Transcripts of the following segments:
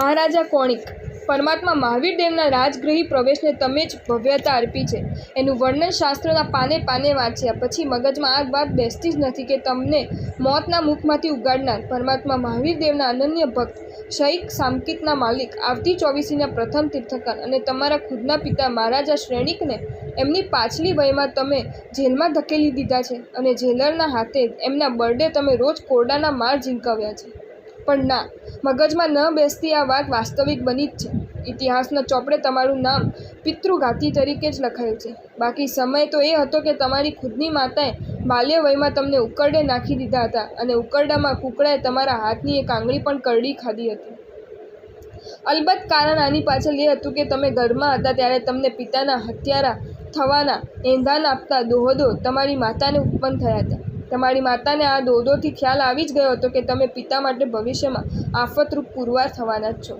મહારાજા કોણિક પરમાત્મા મહાવીર દેવના રાજગૃહી પ્રવેશને તમે જ ભવ્યતા અર્પી છે. એનું વર્ણન શાસ્ત્રોના પાને પાને વાંચ્યા પછી મગજમાં આ વાત બેસતી જ નથી કે તમને મોતના મુખમાંથી ઉગાડનાર પરમાત્મા મહાવીર દેવના અનન્ય ભક્ત, શૈક સામકિતના માલિક, આવતી ચોવીસીના પ્રથમ તીર્થંકર અને તમારા ખુદના પિતા મહારાજા શ્રેણિકને એમની પાછલી વયમાં તમે જેલમાં ધકેલી દીધા છે અને જેલરના હાથે એમના બરડે તમે રોજ કોરડાના માર ઝીંકાવ્યા છે. પણ ના, મગજમાં ન બેસતી આ વાત વાસ્તવિક બની જ છે. ઇતિહાસના ચોપડે તમારું નામ પિતૃઘાતી તરીકે જ લખાયું છે. બાકી સમય તો એ હતો કે તમારી ખુદની માતાએ બાલ્ય વયમાં તમને ઉકરડે નાખી દીધા હતા અને ઉકરડામાં કૂકડાએ તમારા હાથની એક આંગળી પણ કરડી ખાધી હતી. અલબત્ત કારણ આની પાછળ એ હતું કે તમે ગર્ભમાં હતા ત્યારે તમને પિતાના હત્યારા થવાના એંધાન આપતા દોહદો તમારી માતાને ઉત્પન્ન થયા હતા. તમારી માતાને આ દોહદોથી ખ્યાલ આવી જ ગયો હતો કે તમે પિતા માટે ભવિષ્યમાં આફતરૂપ પુરવાર થવાના જ છો.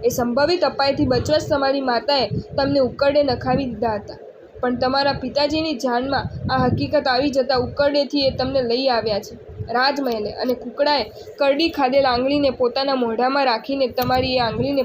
એ સંભવિત અપાયથી બચવા જ તમારી માતાએ તમને ઉકરડે નખાવી દીધા હતા. પણ તમારા પિતાજીની જાનમાં આ હકીકત આવી જતાં ઉકરડેથી એ તમને લઈ આવ્યા છે રાજમહેલે અને કૂકડાએ કરડી ખાધેલ આંગળીને પોતાના મોઢામાં રાખીને તમારી એ આંગળીને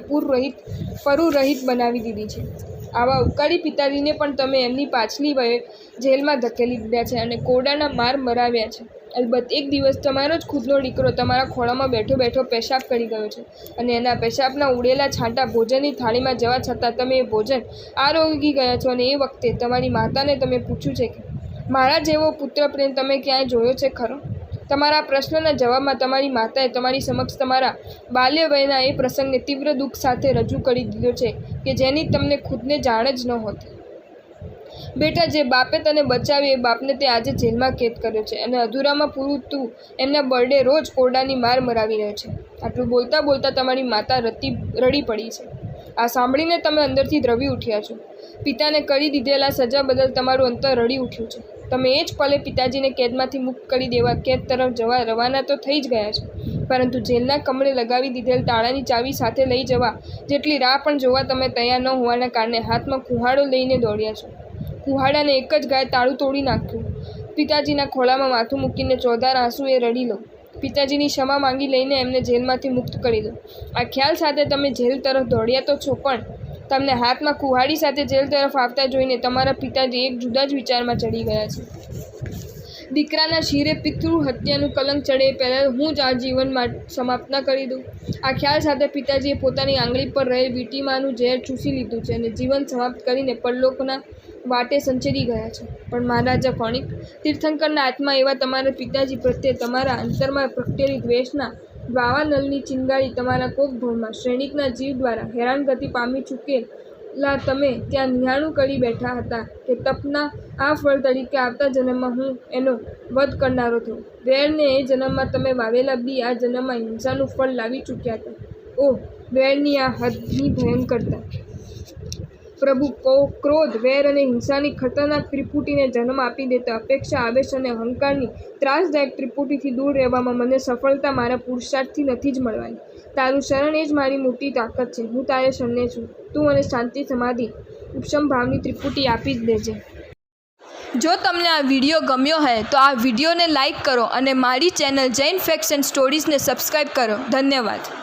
ફરુરહિત બનાવી દીધી છે. આવા ઉકાળી પિતાજીને પણ તમે એમની પાછલી વયે જેલમાં ધકેલી દીધા છે અને કોરડાના માર મરાવ્યા છે. અલબત્ત એક દિવસ તમારો જ ખુદનો દીકરો તમારા ખોળામાં બેઠો બેઠો પેશાબ કરી ગયો છે અને એના પેશાબના ઉડેલા છાંટા ભોજનની થાળીમાં જવા છતાં તમે એ ભોજન આરોગી ગયા છો અને એ વખતે તમારી માતાને તમે પૂછ્યું છે કે મારા જેવો પુત્ર પ્રેમ તમે ક્યાંય જોયો છે ખરો? તમારા પ્રશ્નના જવાબમાં તમારી માતાએ તમારી સમક્ષ તમારા બાલ્ય વયના એ પ્રસંગને તીવ્ર દુઃખ સાથે રજૂ કરી દીધો છે કે જેની તમને ખુદને જાણ જ નહોતી. બેટા, જે બાપે તને બચાવી એ બાપને તે આજે જેલમાં કેદ કર્યો છે અને અધૂરામાં પૂરું તું એમના બરડે રોજ કોરડાની માર મરાવી રહ્યો છે. આટલું બોલતા બોલતા તમારી માતા રડી પડી છે. આ સાંભળીને તમે અંદરથી દ્રવી ઉઠ્યા છો. પિતાને કરી દીધેલા સજા બદલ તમારું અંતર રડી ઉઠ્યું છે. તમે એ જ પલે પિતાજીને કેદમાંથી મુક્ત કરી દેવા કેદ તરફ જવા રવાના તો થઈ જ ગયા છો, પરંતુ જેલના કમળે લગાવી દીધેલ તાળાની ચાવી સાથે લઈ જવા જેટલી રાહ પણ જોવા તમે તૈયાર ન હોવાના કારણે હાથમાં કુહાડો લઈને દોડ્યા છો. કુહાડાને એક જ ગાય તાળું તોડી નાખ્યું. પિતાજીના ખોળામાં માથું મૂકીને ચોધાર આંસુએ રડી લો. પિતાજીની ક્ષમા માંગી લઈને એમને જેલમાંથી મુક્ત કરી દો. આ ખ્યાલ સાથે તમે જેલ તરફ દોડ્યા તો છો, પણ તમને હાથમાં કુહાડી સાથે જેલ તરફ આવતા જોઈને તમારા પિતાજી એક જુદા જ વિચારમાં ચડી ગયા છે. દીકરાના શિરે પિતૃ હત્યાનું કલંક ચડે એ પહેલાં હું જ આ જીવન સમાપ્ત ન કરી દઉં. આ ખ્યાલ સાથે પિતાજીએ પોતાની આંગળી પર રહેલ વીંટીમાંનું ઝેર ચૂસી લીધું છે અને જીવન સમાપ્ત કરીને પરલોકના વાટે સંચરી ગયા છે. પણ મહારાજા કોણિક તીર્થંકરના આત્મા એવા તમારા પિતાજી પ્રત્યે તમારા અંતરમાં પ્રગટેલી દ્વેષના દાવાનળની ચિનગારી તમારા કોકભવમાં શ્રેણિકના જીવ દ્વારા હેરાનગતિ પામી ચૂકેલા તમે ત્યાં નિહાળું કરી બેઠા હતા કે તપના આ ફળ તરીકે આવતા જન્મમાં હું એનો વધ કરનારો થયો. વેરને એ જન્મમાં તમે વાવેલા બી આ જન્મમાં હિંસાનું ફળ લાવી ચૂક્યા હતા. ઓહ, વેરની આ હદની ભયંકરતા! પ્રભુ, ક્રોધ, વેર અને હિંસાની ખતરનાક ત્રિપુટીને જન્મ આપી દેતા અપેક્ષા, આવેશ અને અહંકારની ત્રાસદાયક ત્રિપુટીથી દૂર રહેવામાં મને સફળતા મારા પુરુષાર્થથી નથી જ મળવાની. તારું શરણ એ જ મારી મોટી તાકાત છે. હું તારે શરણે છું. તું મને શાંતિ, સમાધિ, ઉપશમ ભાવની ત્રિપુટી આપી જ દેજે. જો તમને આ વિડીયો ગમ્યો હોય તો આ વિડીયોને લાઈક કરો અને મારી ચેનલ જૈન ફેક્ટ્સ એન્ડ સ્ટોરીઝને સબસ્ક્રાઈબ કરો. ધન્યવાદ.